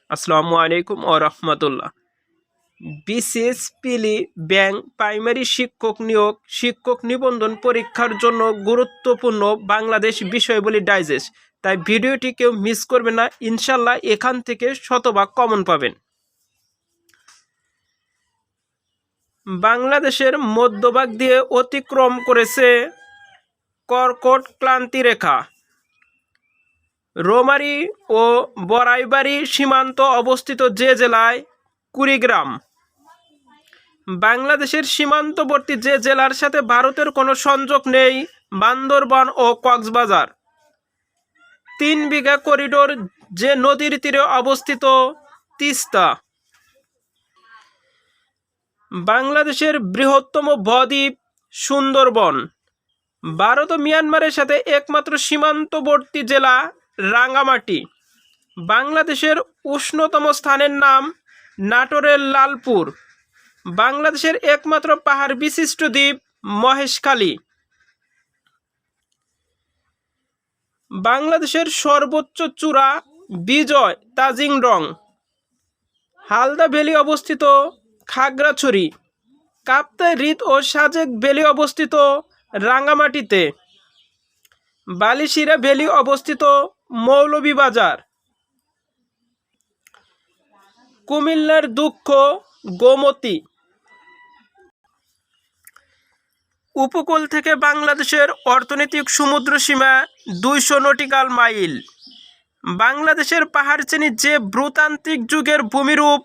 আসসালামু আলাইকুম ও রহমতুল্লাহ। BCS পিলি bank primary শিক্ষক নিয়োগ শিক্ষক নিবন্ধন পরীক্ষার জন্য গুরুত্বপূর্ণ বাংলাদেশ বিষয়বলী ডাইজেস্ট। তাই ভিডিওটি কেউ মিস করবে না, ইনশাল্লাহ এখান থেকে শতভাগ কমন পাবেন। বাংলাদেশের মধ্যভাগ দিয়ে অতিক্রম করেছে কর্কট ক্লান্তি রেখা। রৌমারী ও বড়াইবাড়ি সীমান্ত অবস্থিত যে জেলায় কুড়িগ্রাম। বাংলাদেশের সীমান্তবর্তী যে জেলার সাথে ভারতের কোনো সংযোগ নেই বান্দরবান ও কক্সবাজার। 3 বিঘা করিডোর যে নদীর তীরে অবস্থিত তিস্তা। বাংলাদেশের বৃহত্তম বদ্বীপ সুন্দরবন। ভারত ও মিয়ানমারের সাথে একমাত্র সীমান্তবর্তী জেলা রাঙ্গামাটি। বাংলাদেশের উষ্ণতম স্থানের নাম নাটোরের লালপুর। বাংলাদেশের একমাত্র পাহাড় বিশিষ্ট দ্বীপ মহেশখালী। বাংলাদেশের সর্বোচ্চ চূড়া বিজয় তাজিংডং। হালদা ভ্যালি অবস্থিত খাগড়াছড়ি। কাপ্তাই হ্রদ ও সাজেক ভ্যালি অবস্থিত রাঙ্গামাটিতে। বালিশিরা ভ্যালি অবস্থিত মৌলভীবাজার। কুমিল্লার দুঃখ গোমতী। উপকূল থেকে বাংলাদেশের অর্থনৈতিক সমুদ্র সীমা 200 নটিক্যাল মাইল। বাংলাদেশের পাহাড়শ্রেণী যে ভূতাত্ত্বিক যুগের ভূমিরূপ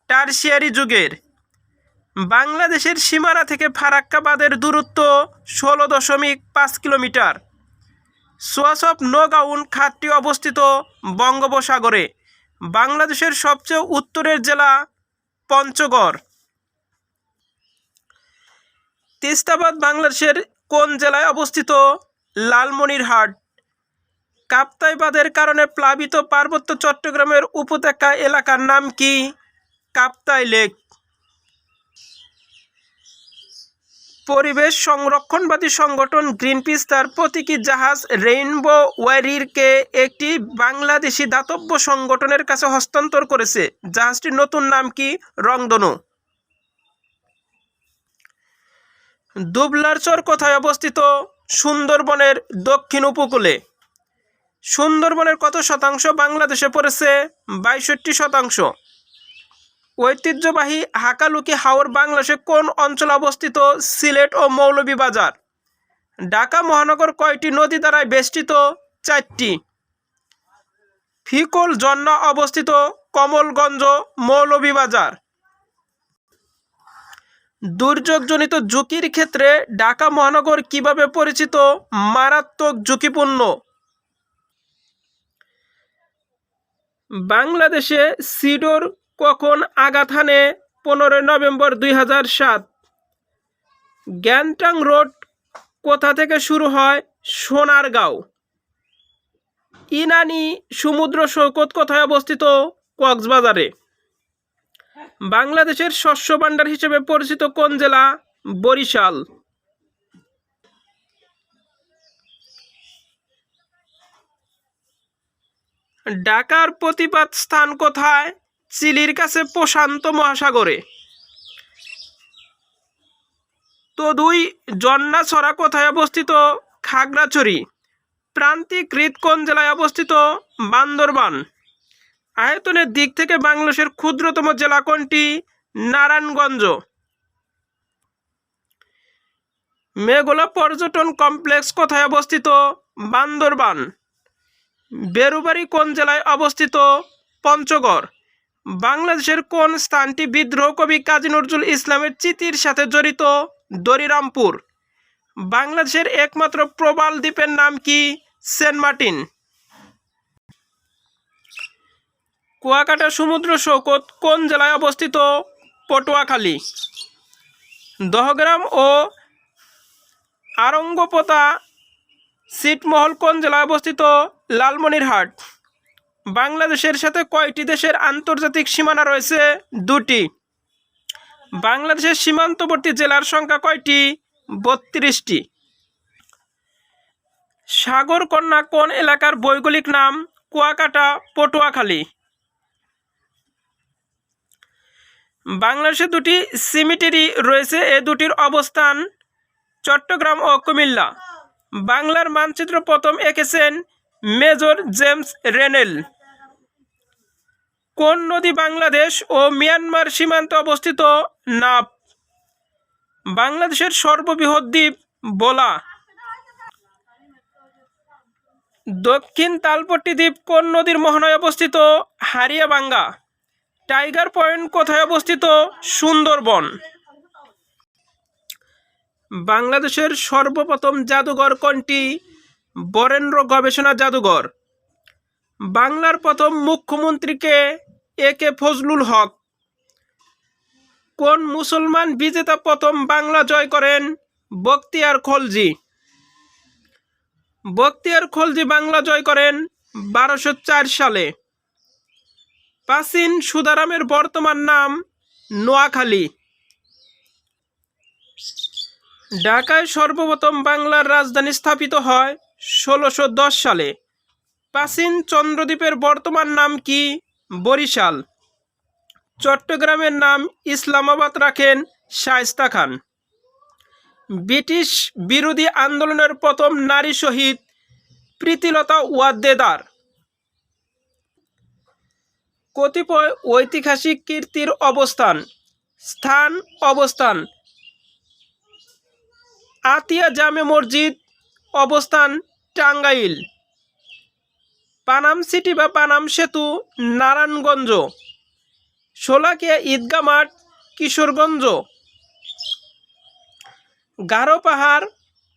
টারশিয়ারি যুগের। বাংলাদেশের সীমানা থেকে ফারাক্কা বাঁধের দূরত্ব 16.5 কিলোমিটার। সোয়াচ অফ নগাউন খাতটি অবস্থিত বঙ্গোপসাগরে। বাংলাদেশের সবচেয়ে উত্তরের জেলা পঞ্চগড়। তিস্তাবাদ বাংলাদেশের কোন জেলায় অবস্থিত? লালমনিরহাট। কাপ্তাই বাঁধের কারণে প্লাবিত পার্বত্য চট্টগ্রামের উপত্যকা এলাকার নাম কি? কাপ্তাই লেক। পরিবেশ সংরক্ষণবাদী সংগঠন গ্রিনপিস তার প্রতীকী জাহাজ রেইনবো ওয়ারিয়রকে একটি বাংলাদেশি দাতব্য সংগঠনের কাছে হস্তান্তর করেছে। জাহাজটির নতুন নাম কি? রংধনু। দুবলার চর কোথায় অবস্থিত? সুন্দরবনের দক্ষিণ উপকূলে। সুন্দরবনের কত শতাংশ বাংলাদেশে পড়েছে? 62%। ঐতিহ্যবাহী হাকালুকি হাওর বাংলাদেশের কোন অঞ্চলে অবস্থিত? সিলেট ও মৌলভীবাজার। ঢাকা মহানগর কয়টি নদী দ্বারা বেষ্টিত? 4টি। ফিকল ঝর্ণা অবস্থিত কমলগঞ্জ, মৌলভীবাজার। দুর্যোগজনিত ঝুঁকির ক্ষেত্রে ঢাকা মহানগর কিভাবে পরিচিত? মারাত্মক ঝুঁকিপূর্ণ। বাংলাদেশে সিডর কখন আঘাত হানে? 15 নভেম্বর 2007। গ্যাংটক রোড কোথা থেকে শুরু হয়? সোনারগাঁও। ইনানি সমুদ্র সৈকত কোথায় অবস্থিত? কক্সবাজারে। বাংলাদেশের শস্য ভাণ্ডার হিসেবে পরিচিত কোন জেলা? বরিশাল। ঢাকার প্রতিপাদ স্থান কোথায়? চিলির কাছে প্রশান্ত মহাসাগরে। তদুই জন্নাছড়া কোথায় অবস্থিত? খাগড়াছড়ি। প্রান্তিক হ্রদ কোন জেলায় অবস্থিত? বান্দরবান। আয়তনের দিক থেকে বাংলাদেশের ক্ষুদ্রতম জেলা কোনটি? নারায়ণগঞ্জ। মেঘলা পর্যটন কমপ্লেক্স কোথায় অবস্থিত? বান্দরবান। বেরুবাড়ি কোন জেলায় অবস্থিত? পঞ্চগড়। বাংলাদেশের কোন স্থানটি বিদ্রোহ কবি কাজী নজরুল ইসলামের স্মৃতির সাথে জড়িত? দরিরামপুর। বাংলাদেশের একমাত্র প্রবাল দ্বীপের নাম কি? Saint Martin. কুয়াকাটা সমুদ্র সৈকত কোন জেলায় অবস্থিত? পটুয়াখালী। দহগ্রাম ও আরঙ্গপোতা ছিটমহল কোন জেলায় অবস্থিত? লালমনিরহাট। বাংলাদেশের সাথে কয়টি দেশের আন্তর্জাতিক সীমানা রয়েছে? 2টি। বাংলাদেশের সীমান্তবর্তী জেলার সংখ্যা কয়টি? 32টি। সাগরকন্যা কোন এলাকার ভৌগোলিক নাম? কুয়াকাটা, পটুয়াখালী। বাংলাদেশে দুটি সিমেটেরি রয়েছে, এ দুটির অবস্থান চট্টগ্রাম ও কুমিল্লা। বাংলার মানচিত্র প্রথম এঁকেছেন মেজর জেমস রেনেল। কোন নদী বাংলাদেশ ও মিয়ানমার সীমান্তে অবস্থিত? নাব। বাংলাদেশের সর্ববৃহৎ দ্বীপ ভোলা। দক্ষিণ তালপট্টি দ্বীপ কোন নদীর মোহনায় অবস্থিত? হারিয়াবাঙ্গা। টাইগার পয়েন্ট কোথায় অবস্থিত? সুন্দরবন। বাংলাদেশের সর্বপ্রথম জাদুঘর কোনটি? বরেন্দ্র গবেষণা জাদুঘর। বাংলার প্রথম মুখ্যমন্ত্রীকে? এ.কে ফজলুল হক। কোন মুসলমান বিজেতা প্রথম বাংলা জয় করেন? বখতিয়ার খলজি। বখতিয়ার খলজি বাংলা জয় করেন 1204 সালে। প্রাচীন সুধারামের বর্তমান নাম নোয়াখালী। ঢাকায় সর্বপ্রথম বাংলার রাজধানী স্থাপিত হয় 1610 সালে। প্রাচীন চন্দ্রদ্বীপের বর্তমান নাম কি? বরিশাল। চট্টগ্রামের নাম ইসলামাবাদ রাখেন শায়েস্তা খান। ব্রিটিশ বিরোধী আন্দোলনের প্রথম নারী শহীদ প্রীতিলতা ওয়াদ্দেদার। কতিপয় ঐতিহাসিক কীর্তির স্থান অবস্থান। আতিয়া জামে মসজিদ অবস্থান টাঙ্গাইল। পানাম সিটি বা পানাম সেতু নারায়ণগঞ্জ। শোলাকিয়া ঈদগাহ মাঠ কিশোরগঞ্জ। গারো পাহাড়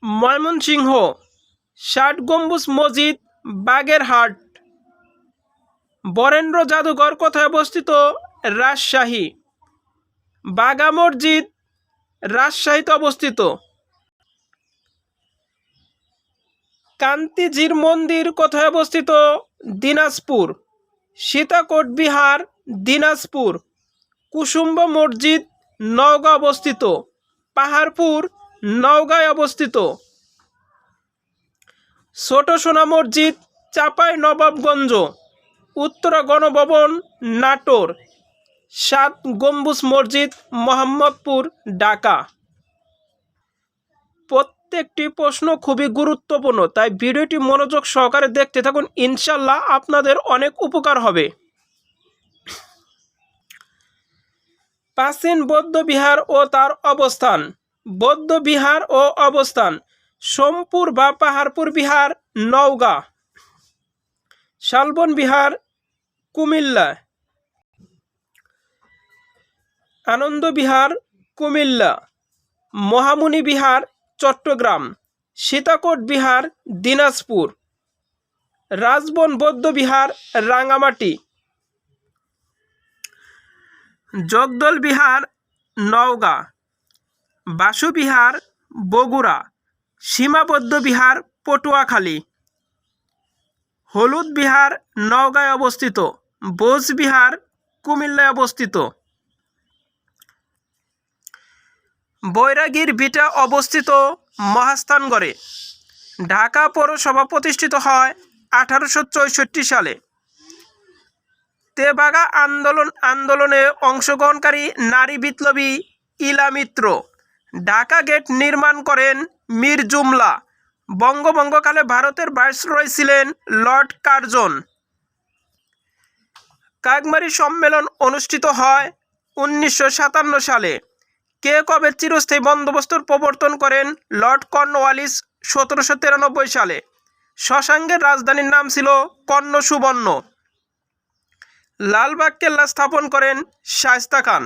ময়মনসিংহ। ৬০ গম্বুজ মসজিদ বাগেরহাট। বরেন্দ্র জাদুঘর কোথায় অবস্থিত? রাজশাহী। বাঘা মসজিদ রাজশাহীতে অবস্থিত। কান্তিজির মন্দির কোথায় অবস্থিত? দিনাজপুর। সীতাকোট বিহার দিনাজপুর। কুসুম্ব মসজিদ নওগাঁ অবস্থিত। পাহাড়পুর নওগাঁয় অবস্থিত। ছোট সোনা মসজিদ চাঁপাই নবাবগঞ্জ। উত্তরা গণভবন নাটোর। ৭ গম্বুজ মসজিদ মোহাম্মদপুর ঢাকা। প্রত্যেকটি প্রশ্ন খুবই গুরুত্বপূর্ণ, তাই ভিডিওটি মনোযোগ সহকারে দেখতে থাকুন, ইনশাল্লাহ আপনাদের অনেক উপকার হবে। প্রাচীন বৌদ্ধ বিহার ও তার অবস্থান। বৌদ্ধ বিহার ও অবস্থান। সোমপুর বা পাহাড়পুর বিহার নওগাঁ। শালবন বিহার কুমিল্লা। আনন্দ বিহার কুমিল্লা। মহামুনি বিহার চট্টগ্রাম। সীতাকোট বিহার দিনাজপুর। রাজবন বৌদ্ধ বিহার রাঙ্গামাটি। জগদল বিহার নওগাঁ। বাসু বিহার বগুড়া। সীমাবদ্ধ বিহার পটুয়াখালী। হলুদ বিহার নওগাঁয় অবস্থিত। বোস বিহার কুমিল্লায় অবস্থিত। বৈরাগীর ভিটা অবস্থিত মহাস্থানগড়ে। ঢাকা পৌরসভা প্রতিষ্ঠিত হয় 1864 সালে। তেভাগা আন্দোলনে অংশগ্রহণকারী নারী বিপ্লবী ইলা মিত্র। ঢাকা গেট নির্মাণ করেন মীর জুমলা। বঙ্গভঙ্গকালে ভারতের ভাইসরয় ছিলেন লর্ড কার্জন। কাকমারি সম্মেলন অনুষ্ঠিত হয় 1957 সালে। কে কবে চিরস্থায়ী বন্দোবস্তর প্রবর্তন করেন? লর্ড কর্নওয়ালিস 1793 সালে। শশাঙ্কের রাজধানীর নাম ছিল কর্ণ সুবর্ণ। লালবাগ কেল্লা স্থাপন করেন শায়েস্তা খান।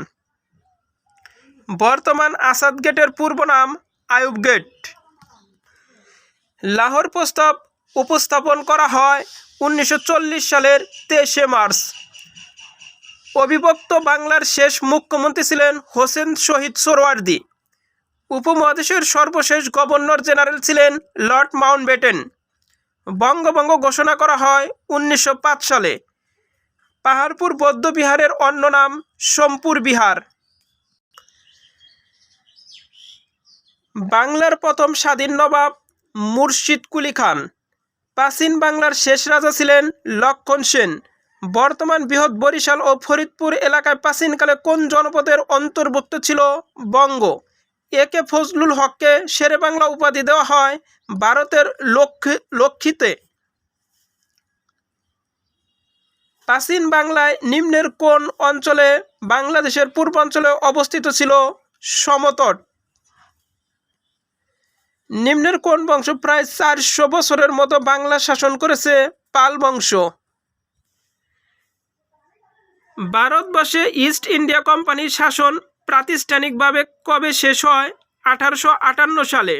বর্তমান আসাদ গেটের পূর্ব নাম আইয়ুব গেট। লাহোর প্রস্তাব উপস্থাপন করা হয় 1940 সালের 23 মার্চ। অবিভক্ত বাংলার শেষ মুখ্যমন্ত্রী ছিলেন হোসেন শহীদ সোহরাওয়ার্দী। উপমহাদেশের সর্বশেষ গভর্নর জেনারেল ছিলেন লর্ড মাউন্টব্যাটেন। বঙ্গভঙ্গ ঘোষণা করা হয় 1905 সালে। পাহাড়পুর বৌদ্ধ বিহারের অন্য নাম সোমপুর বিহার। বাংলার প্রথম স্বাধীন নবাব মুর্শিদ কুলি খান। প্রাচীন বাংলার শেষ রাজা ছিলেন লক্ষণ সেন। বর্তমান বৃহৎ বরিশাল ও ফরিদপুর এলাকায় প্রাচীনকালে কোন জনপদের অন্তর্ভুক্ত ছিল বঙ্গ? একে ফজলুল হককে শেরেবাংলা উপাধি দেওয়া হয় ভারতের লক্ষিতে। প্রাচীন বাংলায় নিম্নের কোন অঞ্চলে বাংলাদেশের পূর্বাঞ্চলে অবস্থিত ছিল সমতট? নিম্নের কোন বংশ প্রায় 400 বছরের মতো বাংলা শাসন করেছে? পাল বংশ। ভারতবর্ষে ইস্ট ইন্ডিয়া কোম্পানির শাসন প্রাতিষ্ঠানিকভাবে কবে শেষ হয়? 1858 সালে।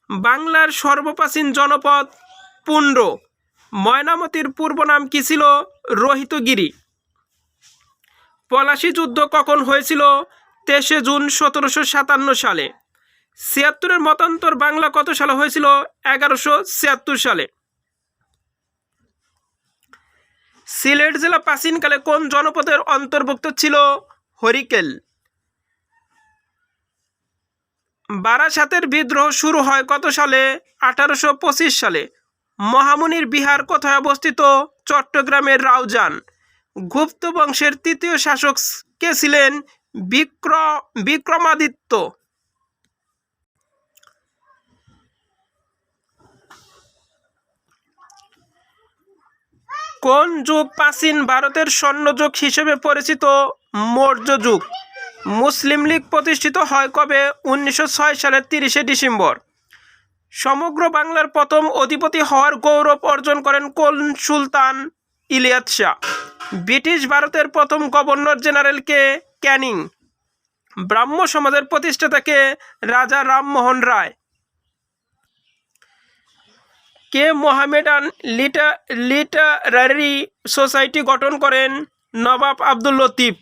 বাংলার সর্বপ্রাচীন জনপদ পুন্ড। ময়নামতির পূর্ব নাম কি ছিল? রোহিতগিরি। পলাশী যুদ্ধ কখন হয়েছিল? 23 জুন 1757 সালে। 76-এর মতান্তর বাংলা কত সালে হয়েছিল? 1176 সালে। সিলেট জেলা প্রাচীনকালে কোন জনপদের অন্তর্ভুক্ত ছিল? হরিকেল। বারাসাতের বিদ্রোহ শুরু হয় কত সালে? 1825 সালে। মহামুনির বিহার কোথায় অবস্থিত? চট্টগ্রামের রাউজান। গুপ্ত বংশের তৃতীয় শাসক কে ছিলেন? বিক্রমাদিত্য। কোন যুগ প্রাচীন ভারতের স্বর্ণযুগ হিসেবে পরিচিত? মৌর্য যুগ। মুসলিম লীগ প্রতিষ্ঠিত হয় কবে? 1906 সালের 30 ডিসেম্বর। সমগ্র বাংলার প্রথম অধিপতি হওয়ার গৌরব অর্জন করেন কোন সুলতান? ইলিয়াস শাহ। ব্রিটিশ ভারতের প্রথম গভর্নর জেনারেল কে? ক্যানিং। ব্রাহ্ম সমাজের প্রতিষ্ঠাতা কে? রাজা রামমোহন রায়। কে মোহামেডান লিটারারি সোসাইটি গঠন করেন? নবাব আব্দুল লতিফ।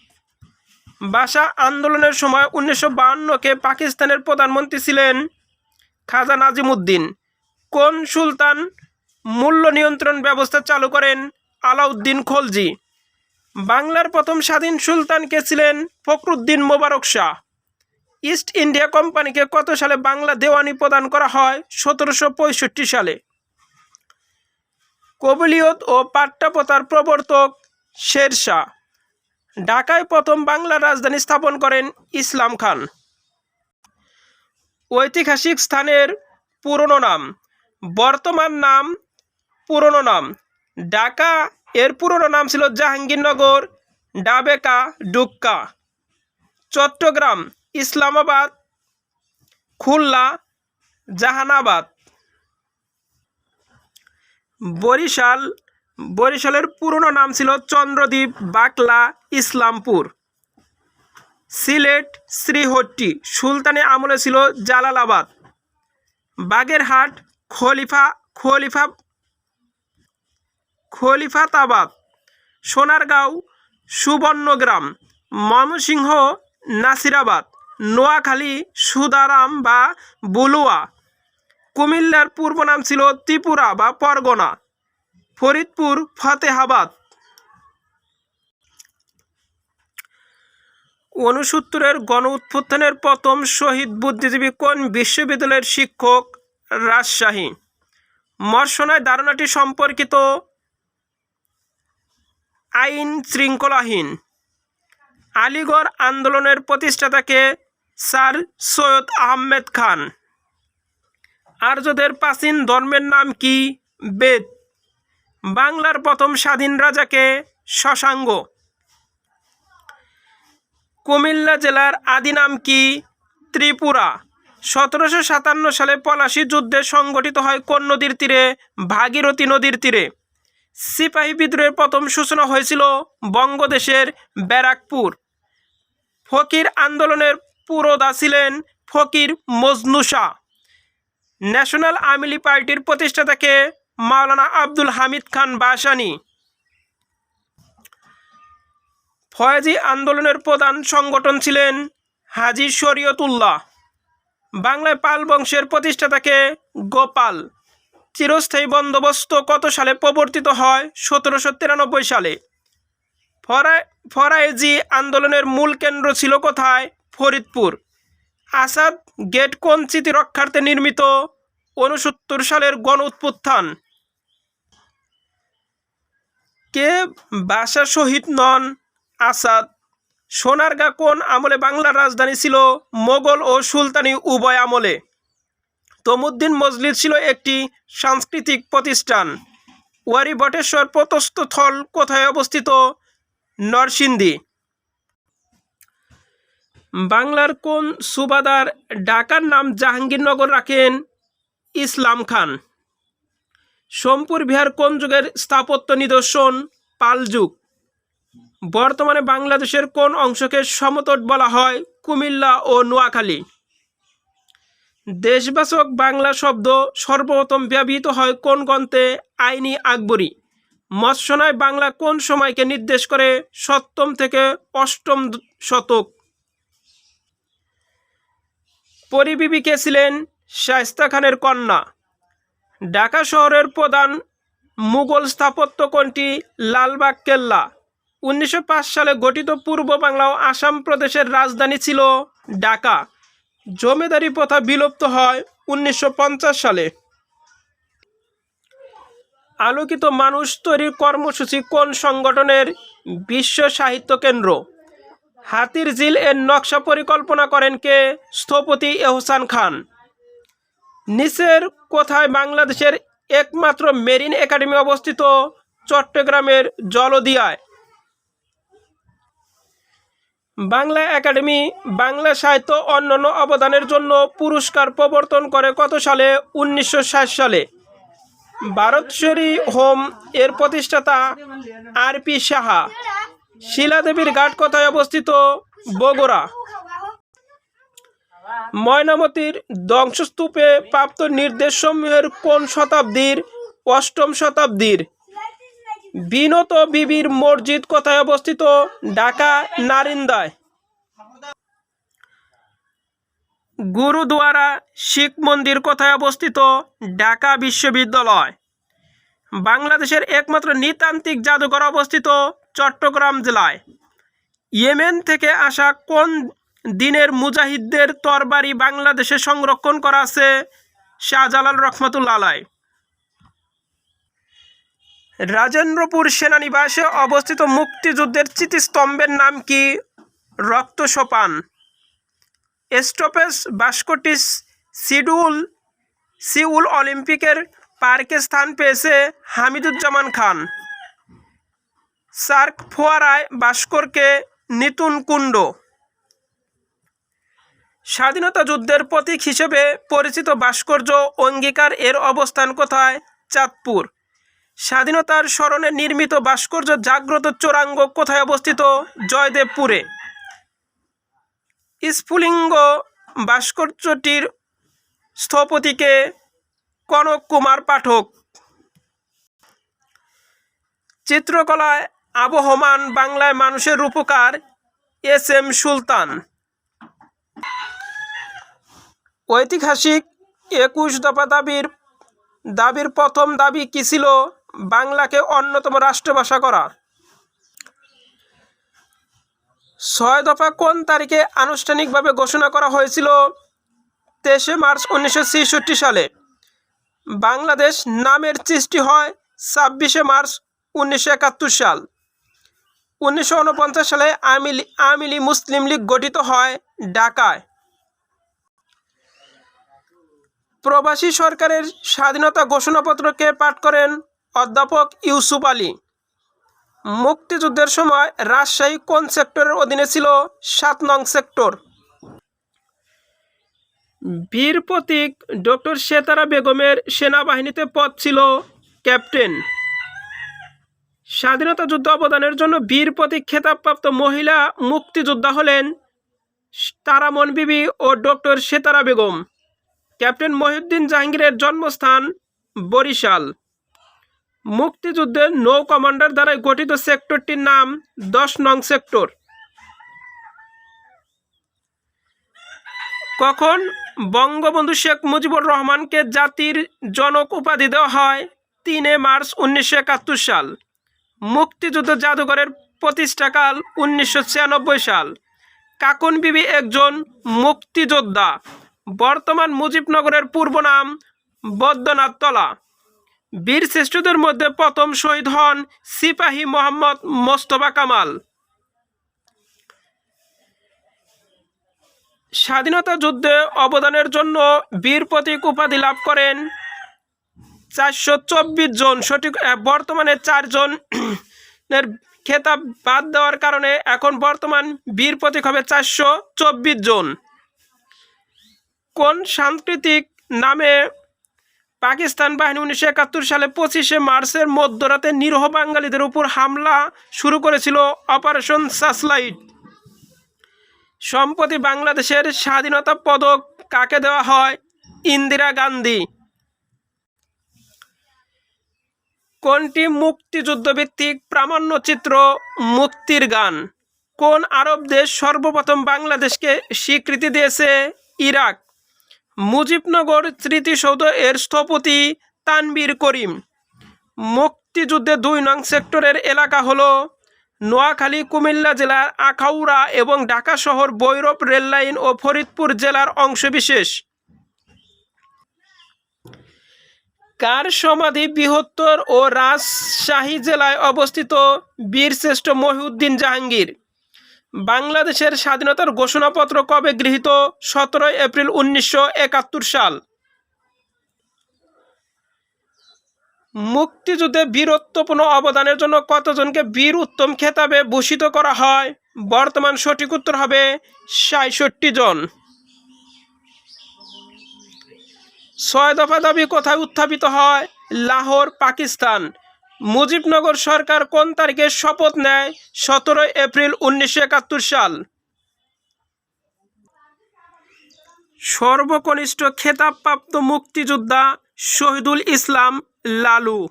ভাষা আন্দোলনের সময় 1952-কে পাকিস্তানের প্রধানমন্ত্রী ছিলেন খাজা নাজিমুদ্দিন। কোন সুলতান মূল্য নিয়ন্ত্রণ ব্যবস্থা চালু করেন? আলাউদ্দিন খলজি। বাংলার প্রথম স্বাধীন সুলতান কে ছিলেন? ফখরুদ্দিন মোবারক শাহ। ইস্ট ইন্ডিয়া কোম্পানিকে কত সালে বাংলা দেওয়ানি প্রদান করা হয়? 1765 সালে। কবিলিয়ত ও পাট্টাপতার প্রবর্তক শেরশাহ। ঢাকায় প্রথম বাংলার রাজধানী স্থাপন করেন ইসলাম খান। ঐতিহাসিক স্থানের পুরনো নাম। বর্তমান নাম, পুরনো নাম। ঢাকা এর পুরনো নাম ছিল জাহাঙ্গীরনগর, ডাবেকা, ডুক্কা। চট্টগ্রাম, ইসলামাবাদ, খুলনা, জাহানাবাদ। বরিশালের পুরনো নাম ছিল চন্দ্রদ্বীপ, বাকলা, ইসলামপুর। সিলেট, শ্রীহট্টি সুলতানি আমলে ছিল জালালাবাদ। বাগেরহাট, খলিফাতাবাদ। সোনারগাঁও, সুবর্ণগ্রাম। ময়মনসিংহ, নাসিরাবাদ। নোয়াখালী, সুদারাম বা বুলুয়া। কুমিল্লার পূর্ব নাম ছিল ত্রিপুরা বা পরগনা। ফরিদপুর, ফতেহাবাদ। 69-এর গণ উত্থানের প্রথম শহীদ বুদ্ধিজীবী কোন বিশ্ববিদ্যালয়ের শিক্ষক? রাজশাহী। মর্ষণায় ধারণাটি সম্পর্কিত আইন শৃঙ্খলাহীন। আলিগড় আন্দোলনের প্রতিষ্ঠাতাকে? স্যার সৈয়দ আহমেদ খান। আর্যদের প্রাচীন ধর্মের নাম কি? বেদ। বাংলার প্রথম স্বাধীন রাজাকে? শশাঙ্ক। কুমিল্লা জেলার আদি নাম কি? ত্রিপুরা। 1757 সালে পলাশী যুদ্ধে সংগঠিত হয় কোন নদীর তীরে? ভাগীরথী নদীর তীরে। সিপাহী বিদ্রোহের প্রথম সূচনা হয়েছিল বঙ্গদেশের ব্যারাকপুর। ফকির আন্দোলনের পুরোধা ছিলেন ফকির মজনু শাহ। ন্যাশনাল আওয়ামী পার্টির প্রতিষ্ঠাতাকে? মাওলানা আব্দুল হামিদ খান ভাসানী। ফয়েজি আন্দোলনের প্রধান সংগঠন ছিলেন হাজী শরীয়তুল্লাহ। বাংলায় পাল বংশের প্রতিষ্ঠাতাকে? গোপাল। চিরস্থায়ী বন্দোবস্ত কত সালে প্রবর্তিত হয়? 1793 সালে। ফরায়েজি আন্দোলনের মূল কেন্দ্র ছিল কোথায়? ফরিদপুর। আসাদ গেট কোন স্মৃতি রক্ষার্থে নির্মিত? 69 সালের গণ উত্থান। কে বাদশাহ শহীদ নন? আসাদ। সোনারগাঁ কোন আমলে বাংলার রাজধানী ছিল? মোগল ও সুলতানি উভয় আমলে। তমুদ্দিন মজলিস ছিল একটি সাংস্কৃতিক প্রতিষ্ঠান। ওয়ারী বটেশ্বর প্রত্নস্থল কোথায় অবস্থিত? নরসিংদী। বাংলার কোন সুবাদার ঢাকার নাম জাহাঙ্গীরনগর রাখেন? ইসলাম খান। সোমপুর বিহার কোন যুগের স্থাপত্য নিদর্শন? পাল যুগ। বর্তমানে বাংলাদেশের কোন অংশকে সমতট বলা হয়? কুমিল্লা ও নোয়াখালী। দেশবাচক বাংলা শব্দ সর্বপ্রথম ব্যবহৃত হয় কোন গ্রন্থে? আইনি আকবরী। মৎস্যনায় বাংলা কোন সময়কে নির্দেশ করে? 7ম থেকে 8ম শতক। পরিবিবি কে ছিলেন? শায়েস্তা খানের কন্যা। ঢাকা শহরের প্রধান মুঘল স্থাপত্য কোনটি? লালবাগ কেল্লা। 1905 সালে গঠিত পূর্ব বাংলা ও আসাম প্রদেশের রাজধানী ছিল ঢাকা। জমিদারি প্রথা বিলুপ্ত হয় 1950 সালে। আলোকিত মানুষ তৈরির কর্মসূচি কোন সংগঠনের? বিশ্ব সাহিত্য কেন্দ্র। হাতির ঝিল এর নকশা পরিকল্পনা করেন কে? স্থপতি এহসান খান। নিচের কোথায় বাংলাদেশের একমাত্র মেরিন একাডেমি অবস্থিত? চট্টগ্রামের জলদিয়ায়। বাংলা একাডেমি বাংলা সাহিত্য অন্যান্য অবদানের জন্য পুরস্কার প্রবর্তন করে কত সালে? 1960 সালে। ভারতশ্বরী হোম এর প্রতিষ্ঠাতা আর.পি. সাহা। শিলাদেবীর ঘাট কোথায় অবস্থিত? বগুড়া। ময়নামতির ধ্বংসস্তূপে প্রাপ্ত নির্দেশসমূহের কোন শতাব্দীর? 8ম শতাব্দীর। বিনত বিবির মসজিদ কোথায় অবস্থিত? ঢাকা নারিন্দায়। গুরুদুয়ারা শিখ মন্দির কোথায় অবস্থিত? ঢাকা বিশ্ববিদ্যালয়। বাংলাদেশের একমাত্র নৃতান্ত্রিক জাদুঘর অবস্থিত চট্টগ্রাম জেলায়। ইয়েমেন থেকে আসা কোন দিনের মুজাহিদদের তরবারি বাংলাদেশে সংরক্ষণ করা আছে? শাহজালাল রহমতুল্লাহ আলাইহ। রাজেন্দ্রপুর সেনানিবাসে অবস্থিত মুক্তিযুদ্ধের স্মৃতিস্তম্ভের নাম কি? রক্ত সোপান। স্টপেজ ভাস্করটি সিউল অলিম্পিকের পার্কে স্থান পেয়েছে হামিদুজ্জামান খান। সার্ক ফোয়ারায় ভাস্করকে নিতুন কুণ্ড। স্বাধীনতা যুদ্ধের প্রতীক হিসেবে পরিচিত ভাস্কর্য অঙ্গীকার এর অবস্থান কোথায়? চাঁদপুর। স্বাধীনতার স্মরণে নির্মিত ভাস্কর্য জাগ্রত চোরাঙ্গ কোথায় অবস্থিত? জয়দেবপুরে। স্ফুলিঙ্গ ভাস্কর্যটির স্থপতিকে? কনক কুমার পাঠক। চিত্রকলায় আবহমান বাংলায় মানুষের রূপকার? এস.এম. সুলতান। ঐতিহাসিক 21 দফা দাবির প্রথম দাবি কি ছিল? বাংলাকে অন্যতম রাষ্ট্রভাষা করা। 6 দফা কোন তারিখে আনুষ্ঠানিকভাবে ঘোষণা করা হয়েছিল? 23 মার্চ 1966 সালে। বাংলাদেশ নামের সৃষ্টি হয় 26 মার্চ 1971 সাল। 1949 সালে আওয়ামী লীগ মুসলিম লীগ গঠিত হয় ঢাকায়। প্রবাসী সরকারের স্বাধীনতা ঘোষণাপত্রকে পাঠ করেন? অধ্যাপক ইউসুফ আলী। মুক্তিযুদ্ধের সময় রাজশাহী কোন সেক্টরের অধীনে ছিল? 7 নং সেক্টর। বীর প্রতীক ডক্টর সেতারা বেগমের সেনাবাহিনীতে পদ ছিল ক্যাপ্টেন। স্বাধীনতা যুদ্ধ অবদানের জন্য বীর প্রতীক খেতাবপ্রাপ্ত মহিলা মুক্তিযোদ্ধা হলেন তারামন বিবি ও ডক্টর সেতারা বেগম। ক্যাপ্টেন মহিউদ্দিন জাহাঙ্গীরের জন্মস্থান বরিশাল। মুক্তিযুদ্ধে নৌ কমান্ডার দ্বারা গঠিত সেক্টরটির নাম 10 নং সেক্টর। কখন বঙ্গবন্ধু শেখ মুজিবুর রহমানকে জাতির জনক উপাধি দেওয়া হয়? 3 মার্চ 1971 সাল। মুক্তিযুদ্ধ জাদুঘরের প্রতিষ্ঠাকাল 1996 সাল। কাকুন বিবি একজন মুক্তিযোদ্ধা। বর্তমান মুজিবনগরের পূর্ব নাম বৈদ্যনাথ তলা। বীর শ্রেষ্ঠদের মধ্যে প্রথম শহীদ হন সিপাহী মোহাম্মদ মোস্তফা কামাল। স্বাধীনতা যুদ্ধে অবদানের জন্য বীর প্রতীক উপাধি লাভ করেন 424 জন। সঠিক বর্তমানে 4 জনের খেতাব বাদ দেওয়ার কারণে এখন বর্তমান বীর প্রতীক হবে 424 জন। কোন সাংস্কৃতিক নামে পাকিস্তান বাহিনী 1971 সালে 25শে মার্চের মধ্যরাতে নিরীহ বাঙালিদের উপর হামলা শুরু করেছিল? Operation searchlight. সম্প্রতি বাংলাদেশের স্বাধীনতা পদক কাকে দেওয়া হয়? ইন্দিরা গান্ধী। কোনটি মুক্তিযুদ্ধভিত্তিক প্রামাণ্যচিত্র মুক্তির গান? কোন আরব দেশ সর্বপ্রথম বাংলাদেশকে স্বীকৃতি দিয়েছে? ইরাক। মুজিবনগর স্মৃতিসৌধ এর স্থপতি তানভীর করিম। মুক্তিযুদ্ধে 2 নং সেক্টরের এলাকা হলো নোয়াখালী কুমিল্লা জেলার আখাউড়া এবং ঢাকা শহর ভৈরব রেললাইন ও ফরিদপুর জেলার অংশবিশেষ। কার সমাধি বৃহত্তর ও রাজশাহী জেলায় অবস্থিত? বীরশ্রেষ্ঠ মহিউদ্দিন জাহাঙ্গীর। বাংলাদেশের স্বাধীনতার ঘোষণাপত্র কবে গৃহীত? 17 এপ্রিল 1971 সাল। মুক্তিযুদ্ধে বীরত্বপূর্ণ অবদানের জন্য কতজনকে বীর উত্তম খেতাবে ভূষিত করা হয়? বর্তমান সঠিক উত্তর হবে 66 জন। 6 দফা দাবি কোথায় উত্থাপিত হয়? লাহোর, পাকিস্তান। মুজিবনগর সরকার কোন তারিখে শপথ নেয়? 17 এপ্রিল 1971 সাল। সর্বকনিষ্ঠ খেতাবপ্রাপ্ত মুক্তিযোদ্ধা শহীদুল ইসলাম লালু।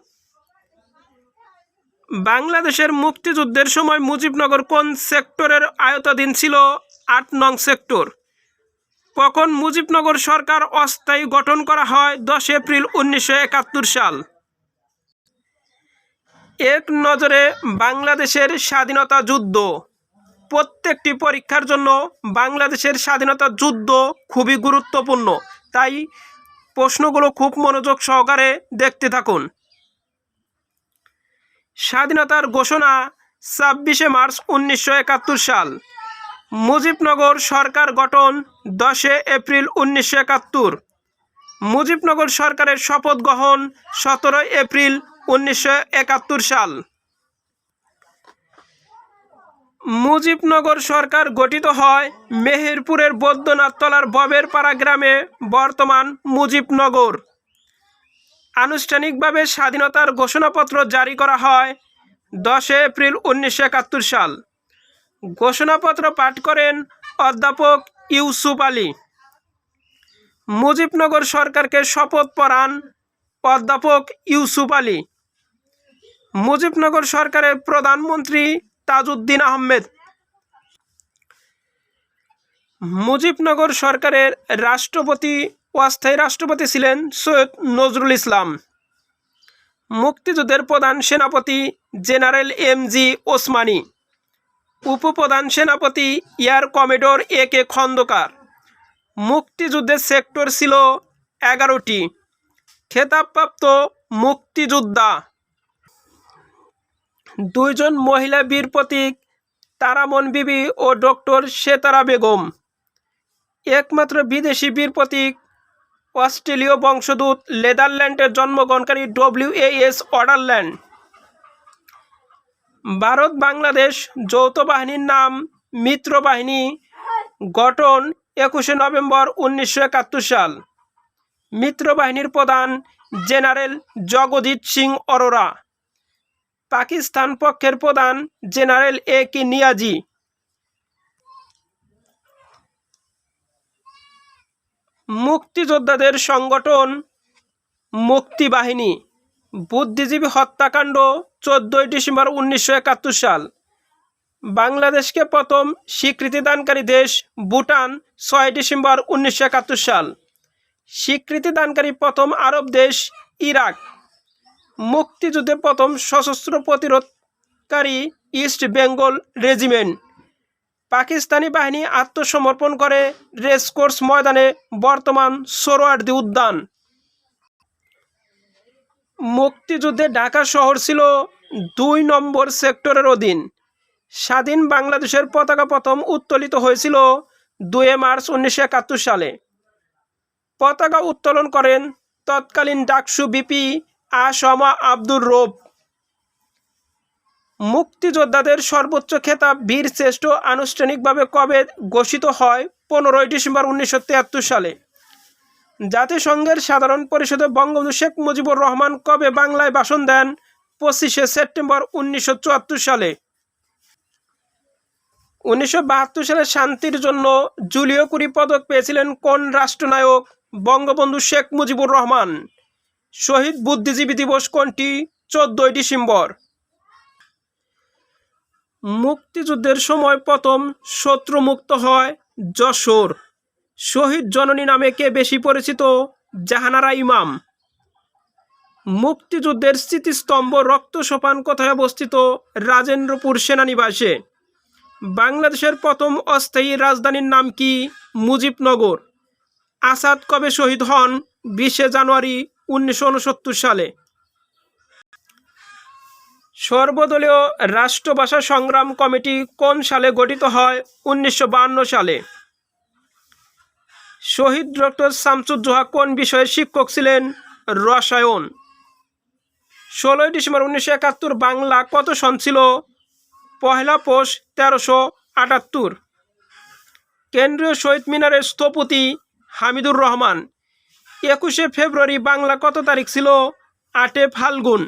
বাংলাদেশের মুক্তিযুদ্ধের সময় মুজিবনগর কোন সেক্টরের আওতাধীন ছিল? 8 নং সেক্টর। কখন মুজিবনগর সরকার অস্থায়ী গঠন করা হয়? 10 এপ্রিল 1971 সাল। এক নজরে বাংলাদেশের স্বাধীনতা যুদ্ধ। প্রত্যেকটি পরীক্ষার জন্য বাংলাদেশের স্বাধীনতা যুদ্ধ খুবই গুরুত্বপূর্ণ, তাই প্রশ্নগুলো খুব মনোযোগ সহকারে দেখতে থাকুন। স্বাধীনতার ঘোষণা 26শে মার্চ 1971 সাল। মুজিবনগর সরকার গঠন 10 এপ্রিল 1971। মুজিবনগর সরকারের শপথ গ্রহণ 17 এপ্রিল 1971 সাল। মুজিবনগর সরকার গঠিত হয় মেহেরপুরের বৈদ্যনাথতলার ববের পাড়া গ্রামে, বর্তমান মুজিবনগর। আনুষ্ঠানিকভাবে স্বাধীনতার ঘোষণাপত্র জারি করা হয় 10 এপ্রিল 1971 সাল। ঘোষণাপত্র পাঠ করেন অধ্যাপক ইউসুফ আলী। মুজিবনগর সরকারকে শপথ পড়ান অধ্যাপক ইউসুফ আলী। মুজিবনগর সরকারের প্রধানমন্ত্রী তাজউদ্দিন আহমেদ। মুজিবনগর সরকারের রাষ্ট্রপতি অস্থায়ী রাষ্ট্রপতি ছিলেন সৈয়দ নজরুল ইসলাম। মুক্তিযুদ্ধের প্রধান সেনাপতি জেনারেল এম.জি. ওসমানী। উপপ্রধান সেনাপতি এয়ার কমোডর এ.কে. খন্দকার। মুক্তিযুদ্ধের সেক্টর ছিল 11টি। খেতাবপ্রাপ্ত মুক্তিযোদ্ধা। 2 জন মহিলা বীর প্রতীক তারামন বিবি ও ডক্টর সেতারা বেগম। একমাত্র বিদেশি বীর প্রতীক অস্ট্রেলীয় বংশোদ্ভূত নেদারল্যান্ডের জন্মগ্রহণকারী WAS অর্ডারল্যান্ড। ভারত বাংলাদেশ যৌথ বাহিনীর নাম মিত্র বাহিনী। গঠন 21শে নভেম্বর 1971 সাল। মিত্র বাহিনীর প্রধান জেনারেল জগজিৎ সিং অরোরা। পাকিস্তান পক্ষের প্রধান জেনারেল A.K. নিয়াজি। মুক্তিযোদ্ধাদের সংগঠন মুক্তিবাহিনী। বুদ্ধিজীবী হত্যাকাণ্ড 14 ডিসেম্বর 1971 সাল। বাংলাদেশকে প্রথম স্বীকৃতিদানকারী দেশ ভুটান 6 ডিসেম্বর 1971 সাল। স্বীকৃতিদানকারী প্রথম আরব দেশ ইরাক। মুক্তিযুদ্ধে প্রথম সশস্ত্র প্রতিরোধকারী ইস্ট বেঙ্গল রেজিমেন্ট। পাকিস্তানি বাহিনী আত্মসমর্পণ করে রেসকোর্স ময়দানে, বর্তমান সোহরাওয়ার্দী উদ্যান। মুক্তিযুদ্ধে ঢাকা শহর ছিল 2 নম্বর সেক্টরের অধীন। স্বাধীন বাংলাদেশের পতাকা প্রথম উত্তোলিত হয়েছিল 2 মার্চ 1971 সালে। পতাকা উত্তোলন করেন তৎকালীন ডাকসু বিপি আ.স.ম. আব্দুর রউফ। মুক্তিযোদ্ধাদের সর্বোচ্চ খেতাব বীর শ্রেষ্ঠ আনুষ্ঠানিকভাবে কবে ঘোষিত হয়? 15 ডিসেম্বর 1973 সালে। জাতিসংঘের সাধারণ পরিষদে বঙ্গবন্ধু শেখ মুজিবুর রহমান কবে বাংলায় ভাষণ দেন? 25 সেপ্টেম্বর 1974 সালে। 1972 সালে শান্তির জন্য জুলিও কুরি পদক পেয়েছিলেন কোন রাষ্ট্রনায়ক? বঙ্গবন্ধু শেখ মুজিবুর রহমান। শহীদ বুদ্ধিজীবী দিবস কোনটি? 14 ডিসেম্বর। মুক্তিযুদ্ধের সময় প্রথম শত্রুমুক্ত হয় যশোর। শহীদ জননী নামে কে বেশি পরিচিত? জাহানারা ইমাম। মুক্তিযুদ্ধের স্মৃতিস্তম্ভ রক্ত সোপান কোথায় অবস্থিত? রাজেন্দ্রপুর সেনানিবাসে। বাংলাদেশের প্রথম অস্থায়ী রাজধানীর নাম কি? মুজিবনগর। আসাদ কবে শহীদ হন? 20 জানুয়ারি 1969 সালে। সর্বদলীয় রাষ্ট্রভাষা সংগ্রাম কমিটি কোন সালে গঠিত হয়? 1952 সালে। শহীদ ডক্টর শামসুজ্জোহা কোন বিষয়ের শিক্ষক ছিলেন? রসায়ন। 16 ডিসেম্বর 1971 বাংলা কত সন ছিল? 1 পৌষ 1378। কেন্দ্রীয় শহীদ মিনারের স্থপতি হামিদুর রহমান। 21 ফেব্রুয়ারি বাংলা কত তারিখ ছিল? 8 ফাল্গুন।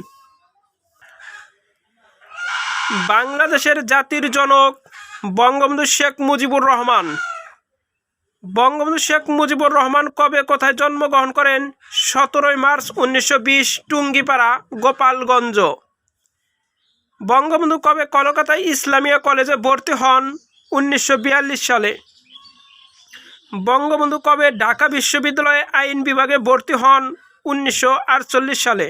বাংলাদেশের জাতির জনক বঙ্গবন্ধু শেখ মুজিবুর রহমান। বঙ্গবন্ধু শেখ মুজিবুর রহমান কবে কোথায় জন্মগ্রহণ করেন? 17 মার্চ 1920 টুঙ্গিপাড়া, গোপালগঞ্জ। বঙ্গবন্ধু কবে কলকাতা ইসলামিয়া কলেজে ভর্তি হন? 1942 সালে। বঙ্গবন্ধু কবে ঢাকা বিশ্ববিদ্যালয়ে আইন বিভাগে ভর্তি হন? 1948 সালে।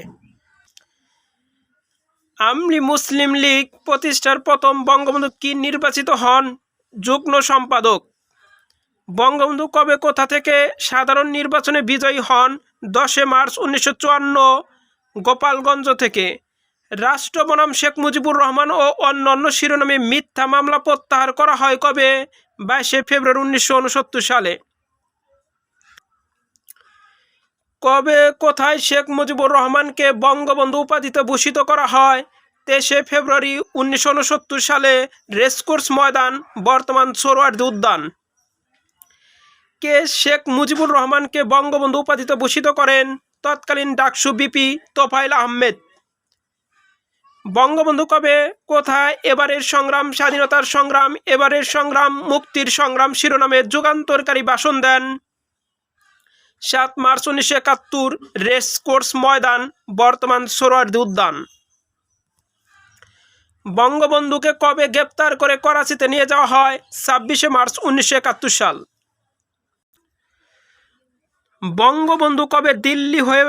আমলি মুসলিম লীগ প্রতিষ্ঠার প্রথম বঙ্গবন্ধু কি নির্বাচিত হন? যুগ্ম সম্পাদক। বঙ্গবন্ধু কবে কোথা থেকে সাধারণ নির্বাচনে বিজয়ী হন? 10 মার্চ 1954 গোপালগঞ্জ থেকে। রাষ্ট্র বনাম শেখ মুজিবুর রহমান ও অন্যান্য শিরোনামে মিথ্যা মামলা প্রত্যাহার করা হয় কবে? 22 ফেব্রুয়ারি 1969 সালে। কবে কোথায় শেখ মুজিবুর রহমানকে বঙ্গবন্ধু উপাধিতে ভূষিত করা হয়? 23 ফেব্রুয়ারি 1969 সালে, রেসকোর্স ময়দান, বর্তমান সোহরাওয়ার্দী উদ্যান। কে শেখ মুজিবুর রহমানকে বঙ্গবন্ধু উপাধিতে ভূষিত করেন? তৎকালীন ডাকসু বিপি তোফায়েল আহমেদ। বঙ্গবন্ধু কবে কোথায় এবারের সংগ্রাম স্বাধীনতার সংগ্রাম, এবারের সংগ্রাম মুক্তির সংগ্রাম শিরোনামে যুগান্তরকারী ভাষণ দেন? 7 মার্চ 1971, রেসকোর্স ময়দান, বর্তমান সোহরাওয়ার্দী উদ্যান। বঙ্গবন্ধুকে কবে গ্রেপ্তার করে করাচিতে নিয়ে যাওয়া হয়? 26 মার্চ 1971 সাল। বঙ্গবন্ধু কবে দিল্লি হয়ে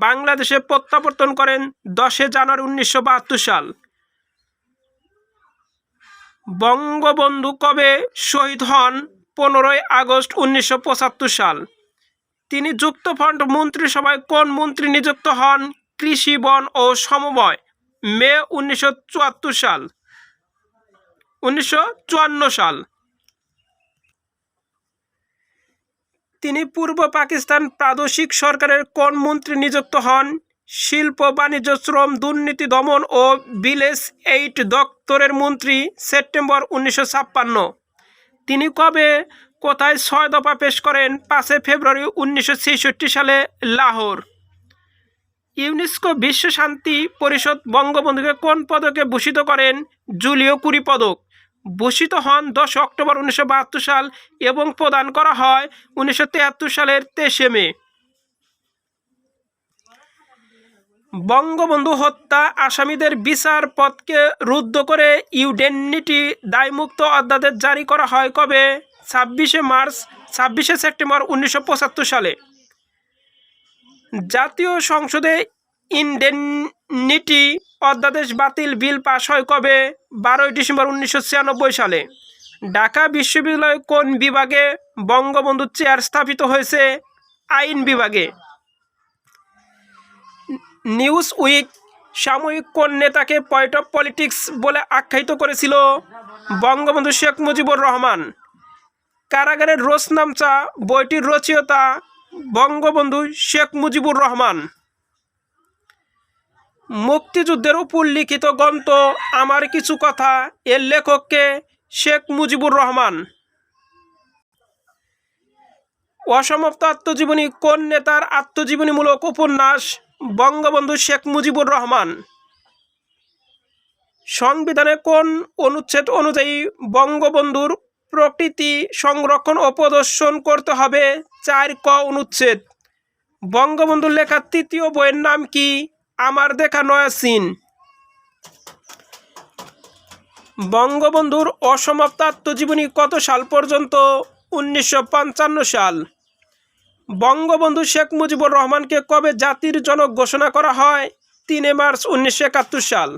বাংলাদেশে প্রত্যাবর্তন করেন? 10 জানুয়ারি 1972 সাল। বঙ্গবন্ধু কবে শহীদ হন? 15 আগস্ট 1975 সাল। তিনি যুক্তফ্রন্ট মন্ত্রিসভায় কোন মন্ত্রী নিযুক্ত হন? কৃষি, বন ও সমবায়, মে 1954 সাল। তিনি পূর্ব পাকিস্তান প্রাদেশিক সরকারের কোন মন্ত্রী নিযুক্ত হন? শিল্প, বাণিজ্য, শ্রম, দুর্নীতি দমন ও ভিলেজ এইড দপ্তরের মন্ত্রী, সেপ্টেম্বর 1956। তিনি কবে কোথায় 6 দফা পেশ করেন? 5 ফেব্রুয়ারি 1966 সালে, লাহোর। ইউনেস্কো বিশ্ব শান্তি পরিষদ বঙ্গবন্ধুকে কোন পদকে ভূষিত করেন? জুলিও কুরি পদক। ভূষিত হন 10 অক্টোবর 1972 সাল এবং প্রদান করা হয় 1973 সালের 23 মে। বঙ্গবন্ধু হত্যা আসামিদের বিচার পথকে রুদ্ধ করে ইউডেন্টিটি দায়মুক্ত অধ্যাদেশ জারি করা হয় কবে? 26 সেপ্টেম্বর 1975 সালে। জাতীয় সংসদে ইনডেমনিটি অধ্যাদেশ বাতিল বিল পাস হয় কবে? 12 ডিসেম্বর 1996 সালে। ঢাকা বিশ্ববিদ্যালয় কোন বিভাগে বঙ্গবন্ধু চেয়ার স্থাপিত হয়েছে? আইন বিভাগে। নিউজ উইক সাময়িক কোন নেতাকে পয়েন্ট অফ পলিটিক্স বলে আখ্যায়িত করেছিল? বঙ্গবন্ধু শেখ মুজিবুর রহমান। কারাগারের রোজনামচা বইটির রচয়িতা বঙ্গবন্ধু শেখ মুজিবুর রহমান। মুক্তিযুদ্ধের উপর লিখিত গ্রন্থ আমার কিছু কথা এর লেখককে? শেখ মুজিবুর রহমান। অসমাপ্ত আত্মজীবনী কোন নেতার আত্মজীবনীমূলক উপন্যাস? বঙ্গবন্ধু শেখ মুজিবুর রহমান। সংবিধানে কোন অনুচ্ছেদ অনুযায়ী বঙ্গবন্ধুর প্রকৃতি সংরক্ষণ ও প্রদর্শন করতে হবে? 4 ক অনুচ্ছেদ। বঙ্গবন্ধুর লেখা তৃতীয় বইয়ের নাম কি? আমার দেখা নয়া চীন। বঙ্গবন্ধুর অসমাপ্ত আত্মজীবনী কত সাল পর্যন্ত? 1955 সাল। বঙ্গবন্ধু শেখ মুজিবুর রহমানকে কবে জাতির জনক ঘোষণা করা হয়? 3 মার্চ 1971 সাল।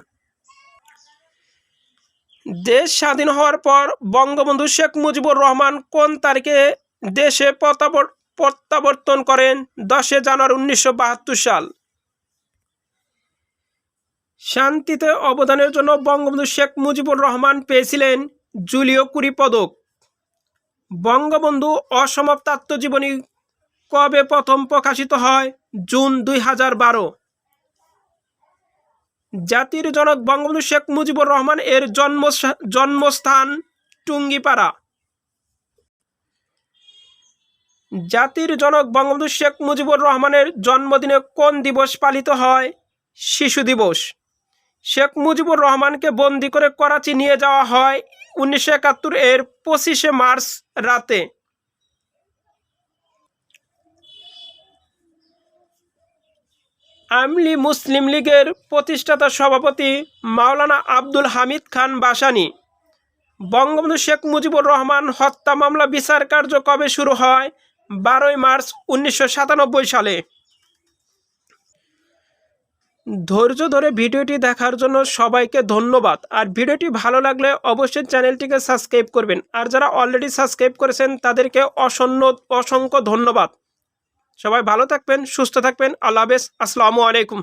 দেশ স্বাধীন হওয়ার পর বঙ্গবন্ধু শেখ মুজিবুর রহমান কোন তারিখে দেশে প্রত্যাবর্তন করেন? 10 জানুয়ারি 1972 সাল। শান্তিতে অবদানের জন্য বঙ্গবন্ধু শেখ মুজিবুর রহমান পেয়েছিলেন জুলিও কুরি পদক। বঙ্গবন্ধু অসমাপ্ত আত্মজীবনী কবে প্রথম প্রকাশিত হয়? জুন 2012। জাতির জনক বঙ্গবন্ধু শেখ মুজিবুর রহমান এর জন্মস্থান টুঙ্গিপাড়া। জাতির জনক বঙ্গবন্ধু শেখ মুজিবুর রহমানের জন্মদিনে কোন দিবস পালিত হয়? শিশু দিবস। শেখ মুজিবুর রহমানকে বন্দি করে করাচি নিয়ে যাওয়া হয় 1971 এর 25 মার্চ রাতে। আমলি মুসলিম লীগের প্রতিষ্ঠাতা সভাপতি মাওলানা আব্দুল হামিদ খান ভাসানী। বঙ্গবন্ধু শেখ মুজিবুর রহমান হত্যা মামলা বিচার কার্য কবে শুরু হয়? 12 মার্চ 1997 সালে। ধৈর্য ধরে ভিডিওটি দেখার জন্য সবাইকে ধন্যবাদ। আর ভিডিওটি ভালো লাগলে অবশ্যই চ্যানেলটিকে সাবস্ক্রাইব করবেন। আর যারা অলরেডি সাবস্ক্রাইব করেছেন তাদেরকে অসংখ্য ধন্যবাদ। সবাই ভালো থাকবেন, সুস্থ থাকবেন। আল্লাহ হাফেজ। আসসালামু আলাইকুম।